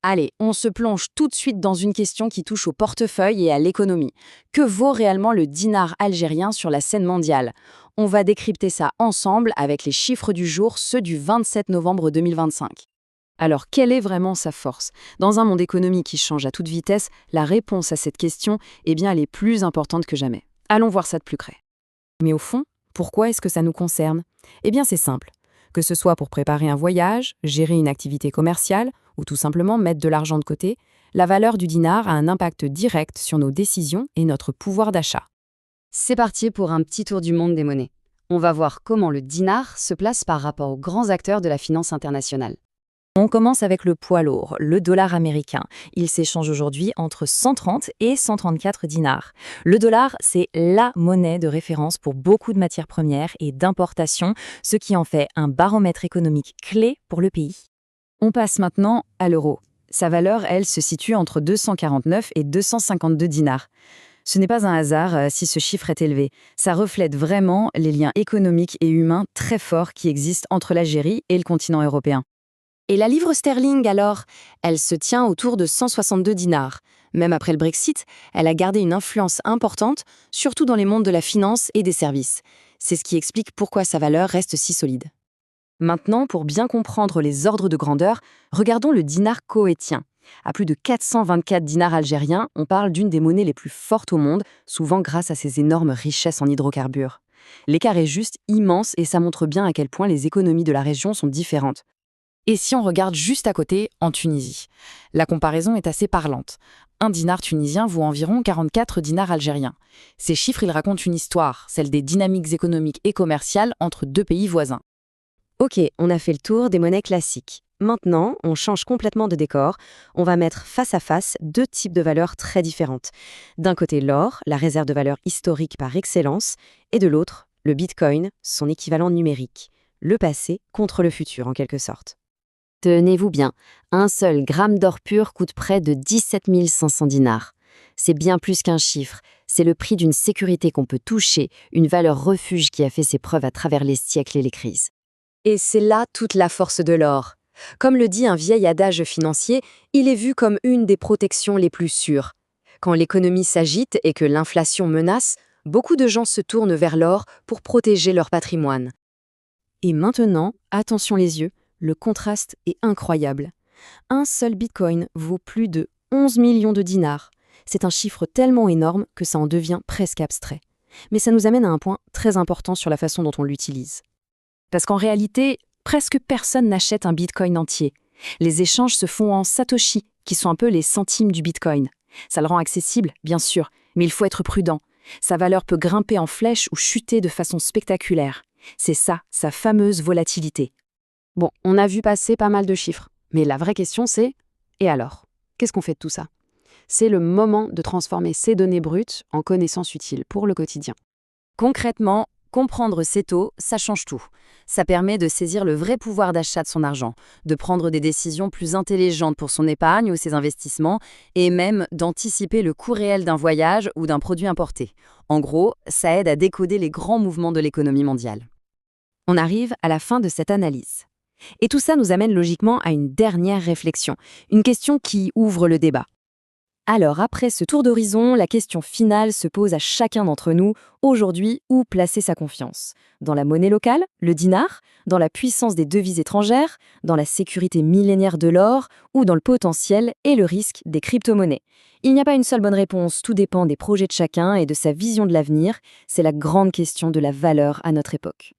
Allez, on se plonge tout de suite dans une question qui touche au portefeuille et à l'économie. Que vaut réellement le dinar algérien sur la scène mondiale? On va décrypter ça ensemble avec les chiffres du jour, ceux du 27 novembre 2025. Alors, quelle est vraiment sa force? Dans un monde économique qui change à toute vitesse, la réponse à cette question, eh bien, elle est plus importante que jamais. Allons voir ça de plus près. Mais au fond, pourquoi est-ce que ça nous concerne? Eh bien, c'est simple. Que ce soit pour préparer un voyage, gérer une activité commerciale ou tout simplement mettre de l'argent de côté, la valeur du dinar a un impact direct sur nos décisions et notre pouvoir d'achat. C'est parti pour un petit tour du monde des monnaies. On va voir comment le dinar se place par rapport aux grands acteurs de la finance internationale. On commence avec le poids lourd, le dollar américain. Il s'échange aujourd'hui entre 130 et 134 dinars. Le dollar, c'est la monnaie de référence pour beaucoup de matières premières et d'importation, ce qui en fait un baromètre économique clé pour le pays. On passe maintenant à l'euro. Sa valeur, elle, se situe entre 249 et 252 dinars. Ce n'est pas un hasard si ce chiffre est élevé. Ça reflète vraiment les liens économiques et humains très forts qui existent entre l'Algérie et le continent européen. Et la livre sterling alors? Elle se tient autour de 162 dinars. Même après le Brexit, elle a gardé une influence importante, surtout dans les mondes de la finance et des services. C'est ce qui explique pourquoi sa valeur reste si solide. Maintenant, pour bien comprendre les ordres de grandeur, regardons le dinar koweïtien. À plus de 424 dinars algériens, on parle d'une des monnaies les plus fortes au monde, souvent grâce à ses énormes richesses en hydrocarbures. L'écart est juste immense et ça montre bien à quel point les économies de la région sont différentes. Et si on regarde juste à côté, en Tunisie? La comparaison est assez parlante. Un dinar tunisien vaut environ 44 dinars algériens. Ces chiffres, ils racontent une histoire, celle des dynamiques économiques et commerciales entre deux pays voisins. Ok, on a fait le tour des monnaies classiques. Maintenant, on change complètement de décor. On va mettre face à face deux types de valeurs très différentes. D'un côté, l'or, la réserve de valeur historique par excellence, et de l'autre, le bitcoin, son équivalent numérique. Le passé contre le futur, en quelque sorte. Tenez-vous bien, un seul gramme d'or pur coûte près de 17 500 dinars. C'est bien plus qu'un chiffre, c'est le prix d'une sécurité qu'on peut toucher, une valeur refuge qui a fait ses preuves à travers les siècles et les crises. Et c'est là toute la force de l'or. Comme le dit un vieil adage financier, il est vu comme une des protections les plus sûres. Quand l'économie s'agite et que l'inflation menace, beaucoup de gens se tournent vers l'or pour protéger leur patrimoine. Et maintenant, attention les yeux, le contraste est incroyable. Un seul bitcoin vaut plus de 11 millions de dinars. C'est un chiffre tellement énorme que ça en devient presque abstrait. Mais ça nous amène à un point très important sur la façon dont on l'utilise. Parce qu'en réalité, presque personne n'achète un bitcoin entier. Les échanges se font en satoshi, qui sont un peu les centimes du bitcoin. Ça le rend accessible, bien sûr, mais il faut être prudent. Sa valeur peut grimper en flèche ou chuter de façon spectaculaire. C'est ça, sa fameuse volatilité. Bon, on a vu passer pas mal de chiffres, mais la vraie question c'est « et alors? Qu'est-ce qu'on fait de tout ça ?» C'est le moment de transformer ces données brutes en connaissances utiles pour le quotidien. Concrètement, comprendre ces taux, ça change tout. Ça permet de saisir le vrai pouvoir d'achat de son argent, de prendre des décisions plus intelligentes pour son épargne ou ses investissements, et même d'anticiper le coût réel d'un voyage ou d'un produit importé. En gros, ça aide à décoder les grands mouvements de l'économie mondiale. On arrive à la fin de cette analyse. Et tout ça nous amène logiquement à une dernière réflexion, une question qui ouvre le débat. Alors après ce tour d'horizon, la question finale se pose à chacun d'entre nous, aujourd'hui, où placer sa confiance? Dans la monnaie locale, le dinar? Dans la puissance des devises étrangères? Dans la sécurité millénaire de l'or? Ou dans le potentiel et le risque des crypto-monnaies? Il n'y a pas une seule bonne réponse, tout dépend des projets de chacun et de sa vision de l'avenir. C'est la grande question de la valeur à notre époque.